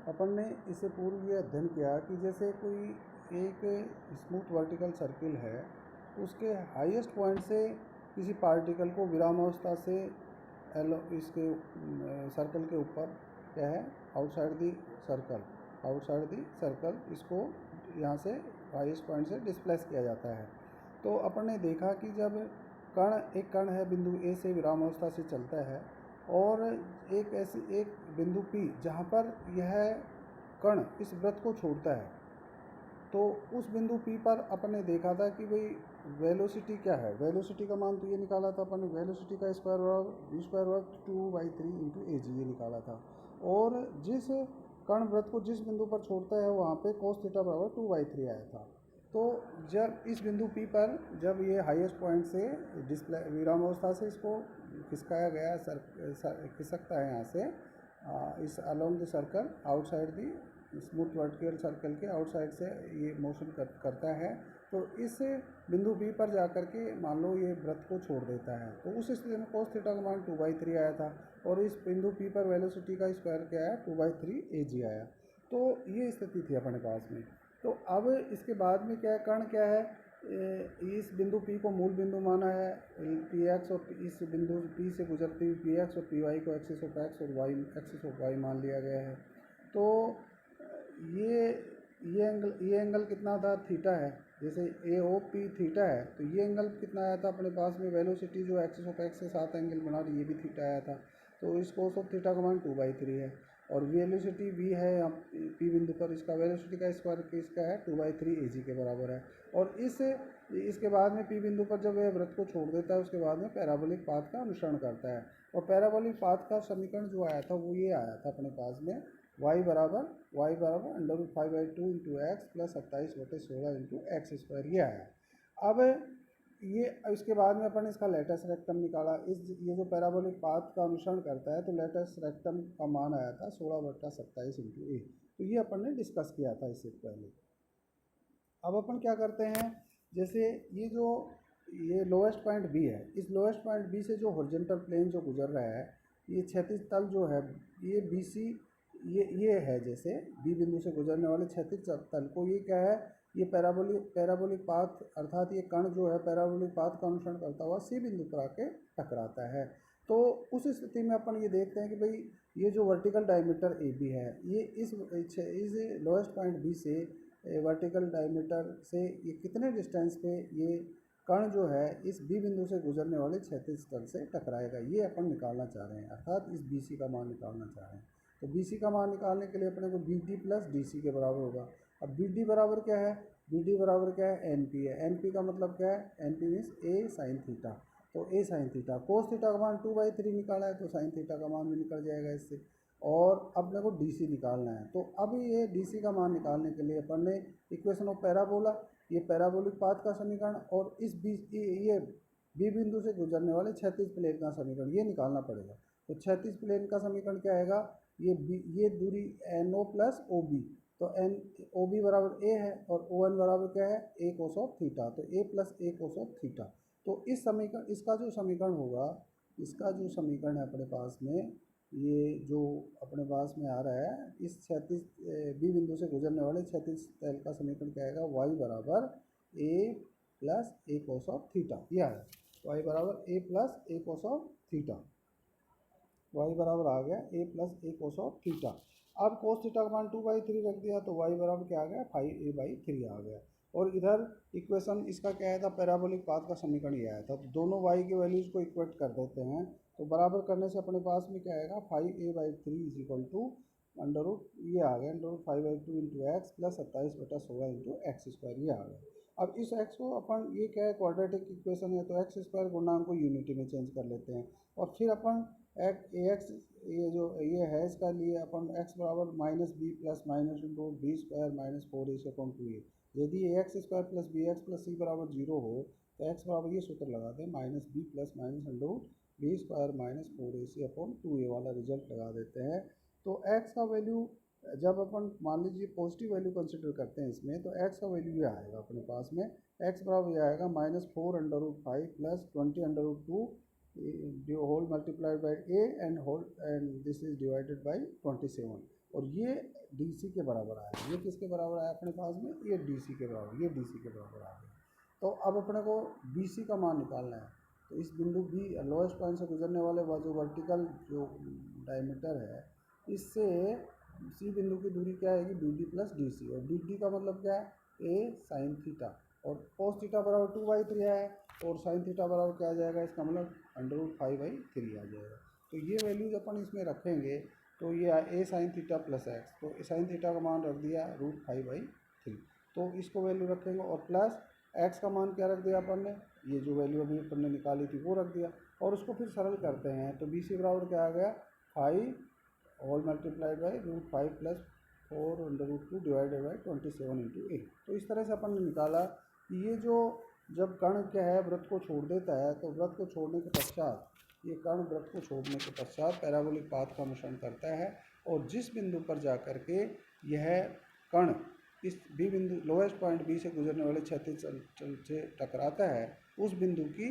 अपन ने इससे पूर्व ये अध्ययन किया कि जैसे कोई एक स्मूथ वर्टिकल सर्किल है, उसके हाईएस्ट पॉइंट से किसी पार्टिकल को विरामावस्था से इसके सर्कल के ऊपर क्या है, आउटसाइड दी सर्कल इसको यहाँ से हाईएस्ट पॉइंट से डिस्प्लेस किया जाता है। तो अपन ने देखा कि जब एक कण है बिंदु ए से विरामावस्था से चलता है और एक बिंदु P जहाँ पर यह कण इस वृत्त को छोड़ता है, तो उस बिंदु P पर अपन ने देखा था कि भाई वेलोसिटी क्या है। वेलोसिटी का मान तो ये निकाला था अपन ने, वेलोसिटी का स्क्वायर वर्ग 2/3 इंटू ए जी ये निकाला था। और जिस कण वृत्त को जिस बिंदु पर छोड़ता है वहाँ पे cos थीटा बराबर 2/3 आया था। तो जब इस बिंदु P पर जब ये हाईएस्ट पॉइंट से विरामावस्था से इसको खिसकाया गया, खिसकता है यहाँ से इस along the circle outside the smooth vertical circle के आउटसाइड से ये मोशन करता है, तो इस बिंदु B पर जाकर के मान लो ये वृत्त को छोड़ देता है। तो उस स्थिति में cos थीटा का मान 2/3 आया था और इस बिंदु P पर वेलोसिटी का स्क्वायर क्या है, 2/3 AG आया। तो ये स्थिति थी अपने पास में। तो अब इसके बाद में क्या है, कण क्या है, इस बिंदु P को मूल बिंदु माना है, Px और इस बिंदु P से गुजरती हुई Px और Py को एक्सिस ऑफ x और y एक्सिस ऑफ y मान लिया गया है। तो ये एंगल कितना था, थीटा है। जैसे AOP थीटा है तो ये एंगल कितना आया था अपने पास में, वेलोसिटी जो एक्सिस ऑफ x के साथ एंगल बना रही ये भी थीटा आया था। तो इस cos ऑफ थीटा का मान 2/3 है और वेलोसिटी v है यहाँ P बिंदु पर, इसका वेलोसिटी का स्क्वायर इसका है 2/3 AG के बराबर है। और इसके बाद में P बिंदु पर जब वह वृत्त को छोड़ देता है उसके बाद में पैराबोलिक पाथ का अनुसरण करता है। और पैराबोलिक पाथ का समीकरण जो आया था वो ये आया था अपने पास में, y बराबर √5/2 into x plus 27/16 into x square ये आया। अब ये इसके बाद में अपन इसका लेटस रेक्टम निकाला। ये जो पैराबोलिक पाथ का अनुसरण करता है तो लेटस रेक्टम का मान आया था 16/27 इंटू ए। तो ये अपन ने डिस्कस किया था इससे पहले। अब अपन क्या करते हैं, जैसे ये लोएस्ट पॉइंट बी है, इस लोएस्ट पॉइंट बी से जो हॉरिजॉन्टल प्लेन जो गुजर रहा है, ये क्षैतिज तल जो है ये BC ये है, जैसे बी बिंदु से गुजरने वाले क्षैतिज तल को ये क्या है, ये पैराबोलिक पाथ अर्थात ये कण जो है पैराबोलिक पाथ का अनुसरण करता हुआ सी बिंदु पर आके टकराता है। तो उस स्थिति में अपन ये देखते हैं कि भाई ये जो वर्टिकल डायमीटर AB है, ये इस लोएस्ट पॉइंट बी से वर्टिकल डायमीटर से ये कितने डिस्टेंस पे ये कण जो है इस बी बिंदु से गुजरने वाले क्षैतिज तल से टकराएगा, ये अपन निकालना चाह रहे हैं, अर्थात इस BC का मान निकालना चाह रहे हैं। तो BC का मान निकालने के लिए अपने को BD प्लस DC के बराबर होगा। अब BD बराबर क्या है, BD बराबर क्या है, NP है। NP का मतलब क्या है, NP means A sine theta. तो A sine theta, cos theta का मान 2/3 निकाला है तो साइन थीटा का मान भी निकल जाएगा इससे। और अपने को DC निकालना है। तो अब ये DC का मान निकालने के लिए अपन ने इक्वेशन ऑफ पैराबोला, ये पैराबोलिक पाथ का समीकरण और ये बी बिंदु से गुजरने वाले क्षैतिज प्लेन का समीकरण ये निकालना पड़ेगा। तो क्षैतिज प्लेन का समीकरण क्या आएगा, ये दूरी NO प्लस OB, तो OB बराबर A है और ON बराबर क्या है, A कोस ऑफ थीटा, तो A plus A cos of theta. तो इस समीकरण इसका जो समीकरण होगा, इसका जो समीकरण है अपने पास में, ये जो अपने पास में आ रहा है, इस क्षैतिज बी बिंदु से गुजरने वाले क्षैतिज तल का समीकरण क्या आएगा, y बराबर A plus A cos of theta, ये आया y बराबर A plus A cos of theta, y बराबर आ गया A plus A cos of theta. अब कोस थीटा का मान 2/3 रख दिया तो y बराबर क्या आ गया, 5A/3 आ गया। और इधर इक्वेशन इसका क्या आया था, पैराबोलिक पाथ का समीकरण ये आया था। तो दोनों y के वैल्यूज को इक्वेट कर देते हैं, तो बराबर करने से अपने पास में क्या आएगा, 5A/3 is equal to under root ये आ गया, under root 5/2 into x plus 27/16 into x square ये आ गया। अब इस x को अपन ये क्या है, क्वाड्रेटिक इक्वेशन है, तो एक्स स्क्वायर गुणा को यूनिटी में चेंज कर लेते हैं। और फिर अपन AX ये जो ये है इसका लिए अपन x बराबर -b plus minus into B square minus 4ac/2a। यदि AX square plus BX plus C बराबर 0 हो तो x बराबर ये सूत्र लगाते हैं -b plus minus under B square minus 4ac/2a वाला रिजल्ट लगा देते हैं। तो x का वैल्यू जब अपन मान लीजिए पॉजिटिव वैल्यू कंसिडर करते हैं इसमें, तो x का वैल्यू ये आएगा अपने पास में, x बराबर ये आएगा -4√5 plus 20√2 whole multiplied by a and this is divided by 27। और ये DC के बराबर आया। ये किसके बराबर आया अपने पास में, ये DC के बराबर, ये DC के बराबर आ गया। तो अब अपने को BC का मान निकालना है। तो इस बिंदु B लोएस्ट पॉइंट से गुजरने वाले जो वर्टिकल जो डायमीटर है, इससे C बिंदु की दूरी क्या आएगी, BD प्लस DC। और BD का मतलब क्या है, A साइन थीटा, और cos थीटा बराबर 2/3 है, और साइन थीटा बराबर क्या आ जाएगा, इसका मतलब √5/3 आ जाएगा। तो ये वैल्यूज अपन इसमें रखेंगे, तो ये A sine theta plus x, तो साइन थीटा का मान रख दिया √5/3, तो इसको वैल्यू रखेंगे, और प्लस एक्स का मान क्या रख दिया अपन ने, ये जो वैल्यू अभी अपन ने निकाली थी वो रख दिया, और उसको फिर सरल करते हैं। तो BC बराबर क्या आ गया, 5 all multiplied by √5 plus 4√2 divided by 27 into A. तो इस तरह से अपन ने निकाला कि ये जो जब कण क्या है वृत्त को छोड़ देता है, तो वृत्त को छोड़ने के पश्चात ये कण वृत्त को छोड़ने के पश्चात पैराबोलिक पाथ का अनुसरण करता है, और जिस बिंदु पर जा कर के यह कण इस B बिंदु लोएस्ट पॉइंट B से गुजरने वाले क्षैतिज तल से टकराता है, उस बिंदु की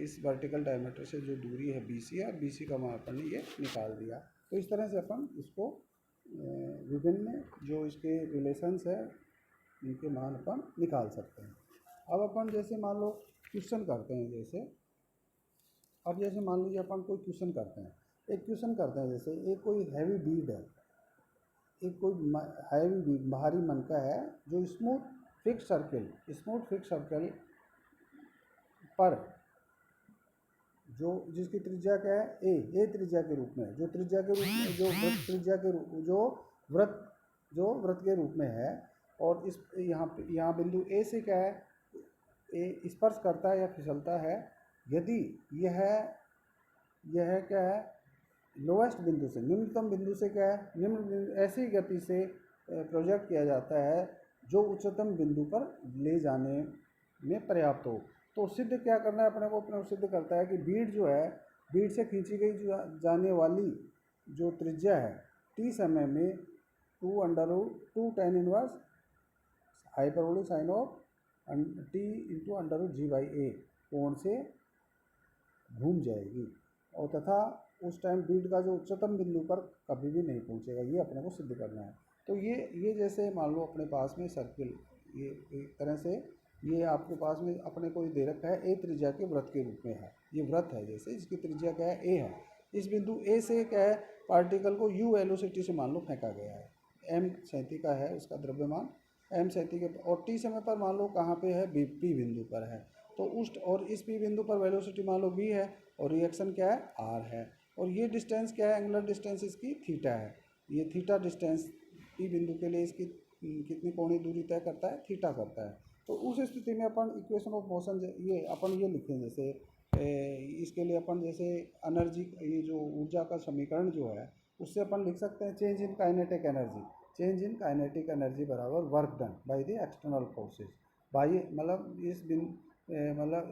इस वर्टिकल डायमीटर से जो दूरी है BC है, BC का मान अपन ने ये निकाल दिया। तो इस तरह से अपन इसको विभिन्न जो इसके रिलेशंस है इनके मान अपन निकाल सकते हैं। अब अपन जैसे मान लो क्वेश्चन करते हैं, जैसे मान लीजिए अपन कोई क्वेश्चन करते हैं, एक क्वेश्चन करते हैं, जैसे एक कोई हैवी बीड है, एक कोई हैवी बीड भारी मनका है जो स्मूथ फिक्स सर्कल पर जो जिसकी त्रिज्या क्या है ए त्रिज्या के रूप में, जो त्रिज्या के रूप में जो वृत्त त्रिज्या के रूप जो वृत्त के रूप में है, और इस यहाँ बिंदु ए से क्या है, ए स्पर्श करता है या फिसलता है। यदि यह क्या है, लोएस्ट बिंदु से निम्नतम बिंदु से क्या है, ऐसी गति से प्रोजेक्ट किया जाता है जो उच्चतम बिंदु पर ले जाने में पर्याप्त हो। तो सिद्ध क्या करना है अपने को सिद्ध करता है कि बीड जो है, बीड से खींची गई जाने वाली जो त्रिज्या है T समय में 2 tan inverse hyperbolic sine of T into √G/A कोण से घूम जाएगी, और तथा उस टाइम बीड का जो उच्चतम बिंदु पर कभी भी नहीं पहुंचेगा। ये अपने को सिद्ध करना है। तो ये जैसे मान लो अपने पास में सर्किल, ये एक तरह से ये आपके पास में अपने को दे रखा है ए त्रिज्या के वृत्त के रूप में है। ये वृत्त है, जैसे इसकी त्रिज्या क्या है, ए है। इस बिंदु ए से क्या है, पार्टिकल को u वेलोसिटी से मान लो फेंका गया है, m सैंती का है उसका द्रव्यमान, m सैंती के, और t समय पर मान लो कहाँ पे है, P बिंदु पर है। तो और इस P बिंदु पर वेलोसिटी मान लो v है, और रिएक्शन क्या है, r है, और ये डिस्टेंस क्या है, एंगुलर डिस्टेंस इसकी थीटा है। ये थीटा डिस्टेंस P बिंदु के लिए इसकी कितनी कोणीय दूरी तय करता है, थीटा करता है। तो उस स्थिति में अपन इक्वेशन ऑफ मोशन ये अपन ये लिखें, जैसे इसके लिए अपन जैसे एनर्जी, ये जो ऊर्जा का समीकरण जो है उससे अपन लिख सकते हैं चेंज इन काइनेटिक एनर्जी बराबर work done by the external forces. बाह्य मतलब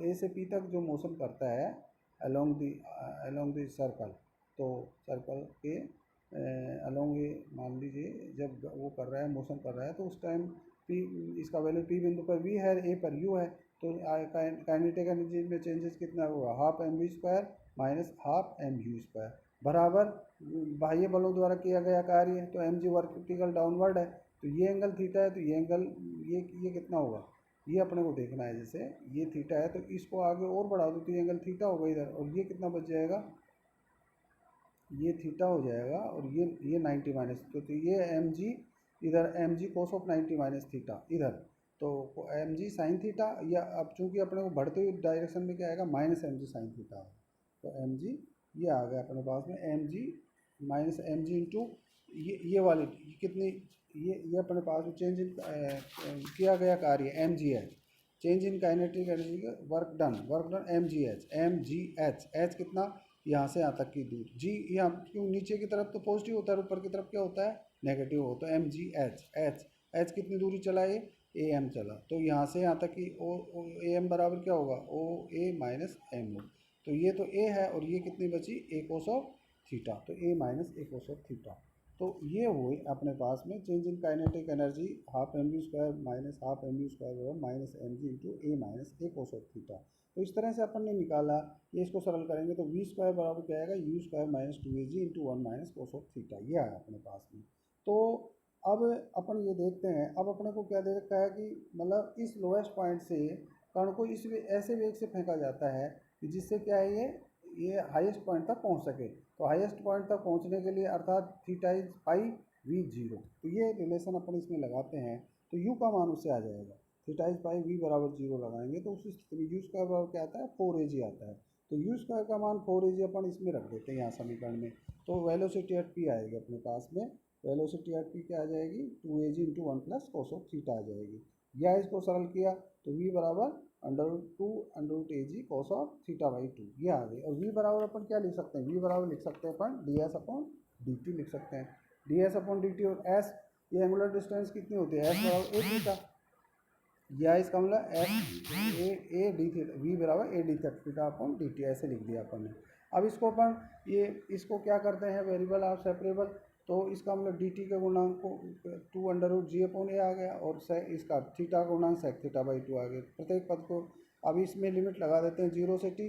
ए से पी तक जो मोशन करता है अलोंग द सर्कल, तो सर्कल के अलोंग ये मान लीजिए जब वो कर रहा है, मोशन कर रहा है, तो उस टाइम इसका वैल्यू P बिंदु पर V है, A पर U है, तो काइनेटिक एनर्जी में चेंजेस कितना होगा, ½ mv² - ½ mu² बराबर बाह्य बलों द्वारा किया गया कार्य है। तो mg वर्टिकल डाउनवर्ड है, तो ये एंगल थीटा है, तो ये एंगल ये कितना होगा, ये अपने को देखना है। जैसे ये थीटा है, तो इसको आगे और बढ़ा दो तो ये एंगल थीटा होगा इधर, और ये कितना बच जाएगा, ये थीटा हो जाएगा, और ये 90 माइनस, तो ये mg इधर mg cos of 90 minus theta इधर, तो mg साइन थीटा, या अब चूंकि अपने को बढ़ते हुए डायरेक्शन में क्या आएगा, -mg साइन थीटा, तो mg ये आ गया अपने पास में mg -mg इंटू ये वाली कितनी, ये अपने पास में चेंज इन किया गया कार्य mgh, change in kinetic energy का वर्क डन mgh, h कितना, यहाँ से यहाँ तक की दूर, g यहाँ क्यों नीचे की तरफ तो पॉजिटिव होता है, ऊपर की तरफ क्या होता है, नेगेटिव होता है। mgh कितनी दूरी चला, ये am चला, तो यहाँ से यहाँ तक की am बराबर क्या होगा, OA माइनस mu, तो ये तो a है, और ये कितनी बची, a cos ऑफ थीटा, तो a minus a cos of theta. तो ये हुई अपने पास में change in kinetic energy ½ mv² -½ mu² -mg into a minus a cos of theta. तो इस तरह से अपन ने निकाला। ये इसको सरल करेंगे तो v² बराबर क्या आएगा, u² - 2ag into 1 - cos of theta, ये आया अपने पास में। तो अब अपन ये देखते हैं, अब अपने को क्या दे रखा है कि मतलब इस लोएस्ट पॉइंट से कण को इस ऐसे वेग से फेंका जाता है कि जिससे क्या है ये हाईएस्ट पॉइंट तक पहुंच सके। तो हाईएस्ट पॉइंट तक पहुंचने के लिए अर्थात theta is pi we zero, तो ये रिलेशन अपन इसमें लगाते हैं तो यू का मान उससे आ जाएगा। थीटा इज पाई वी बराबर जीरो लगाएंगे तो उस स्थिति में यू स्क्वायर बराबर क्या आता है, 4 AG आता है। तो यू स्क्वायर का मान 4 AG अपन इसमें रख देते हैं यहाँ समीकरण में। तो वेलोसिटी एट पी आएगी अपने पास में, वेलोसिटी एट पी क्या आ जाएगी, 2 AG into 1 plus cos of theta आ जाएगी। या इसको सरल किया तो v बराबर √2 cos ऑफ थीटा बाई 2 ये आ गई। और v बराबर अपन क्या लिख सकते हैं, v बराबर लिख सकते हैं अपन ds अपॉन dt लिख सकते हैं। ds अपॉन dt और s ये एंगुलर डिस्टेंस कितनी होती है, s बराबर a थीटा, या इसका मतलब ए डी थीटा, वी बराबर A D theta upon D T ऐसे लिख दिया अपन ने। अब इसको अपन ये इसको क्या करते हैं, वेरिएबल ऑफ सेपरेबल, तो इसका मतलब डी टी के गुणांक को 2 √g अपॉन ए आ गया और इसका थीटा का गुणांक सेक थीटा बाई 2 आ गया प्रत्येक पद को। अब इसमें लिमिट लगा देते हैं 0 से t,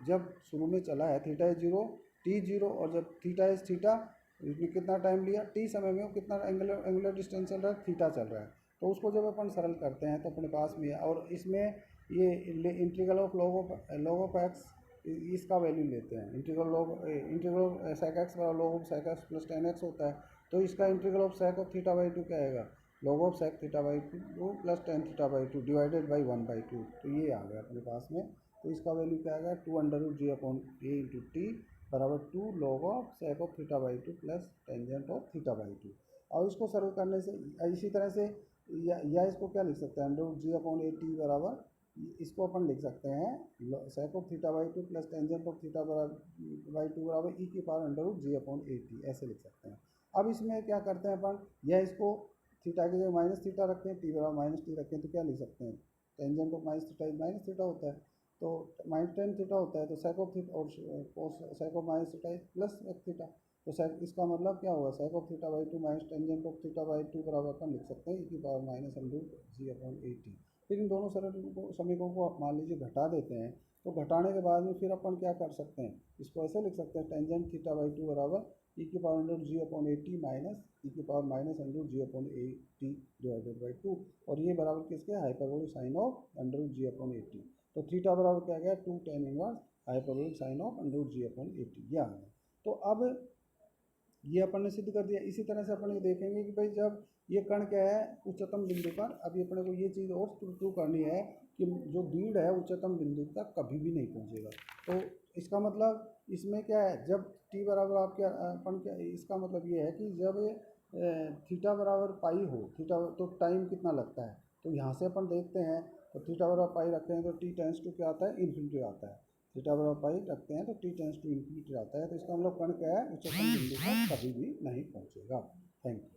जब शुरू में चला है थीटा इज 0 t 0, और जब थीटा इज थीटा इसने कितना टाइम लिया t समय में, वो कितना एंगुलर डिस्टेंस चल रहा है, थीटा चल रहा है। तो उसको जब अपन सरल करते हैं तो अपने पास में, और इसमें ये integral of log of x इसका वैल्यू लेते हैं, इंटीग्रल सेक एक्स बराबर log of sec x plus tan x होता है। तो इसका integral of sec of theta by 2 क्या आएगा, log of sec theta by 2 plus tan theta by 2 divided by 1/2। तो ये आ गया अपने पास में। तो इसका वैल्यू क्या आएगा, 2 √g अपॉन ए इंटू टी बराबर 2 log of sec of theta by 2 plus tangent of theta by 2। और इसको सरल करने से इसी तरह से या इसको क्या लिख सकते हैं, √g अपॉन ए टी बराबर, इसको अपन लिख सकते हैं सेक of theta by 2 plus tangent of theta by 2 बराबर ई की power √g upon A T ऐसे लिख सकते हैं। अब इसमें क्या करते हैं अपन, या इसको थीटा की जगह माइनस थीटा रखें, टी बराबर माइनस टी रखें, तो क्या लिख सकते हैं, tangent of minus theta minus theta होता है, तो माइनस टेन थीटा होता है, तो सेक ऑफ थीटा और sake of minus theta plus theta, तो सेक इसका मतलब क्या होगा, सेक of theta by 2 minus tangent of theta by 2 बराबर अपन लिख सकते हैं ई की power minus √g upon A T. फिर इन दोनों सरल समीकरणों को मान लीजिए घटा देते हैं, तो घटाने के बाद में फिर अपन क्या कर सकते हैं, इसको ऐसे लिख सकते हैं टेंजेंट थीटा बाई 2 बराबर ई की power √g upon A T minus e की power minus √g upon A T divided by 2, और ये बराबर किसके, hyperbolic sine of √g upon A T. तो थीटा बराबर क्या गया, 2 tan inverse hyperbolic sine of √g upon A T, ये आ गया। तो अब ये अपन ने सिद्ध कर दिया। इसी तरह से अपन ये देखेंगे कि भाई जब ये कण क्या है उच्चतम बिंदु पर, अभी अपने को ये चीज़ और प्रूव करनी है कि जो बीड है उच्चतम बिंदु तक कभी भी नहीं पहुंचेगा। तो इसका मतलब इसमें क्या है, जब t बराबर आपके अपन क्या, इसका मतलब ये है कि जब थीटा बराबर पाई हो, थीटा तो टाइम कितना लगता है, तो यहाँ से अपन देखते हैं तो थीटा बराबर पाई रखते हैं तो t टेंस टू क्या आता है, इन्फिनिटी आता है। थीटा बराबर पाई रखते हैं तो t टेंस टू इन्फिनिटी आता है। तो इसका मतलब कण क्या है, उच्चतम बिंदु पर कभी भी नहीं पहुंचेगा। Thank you.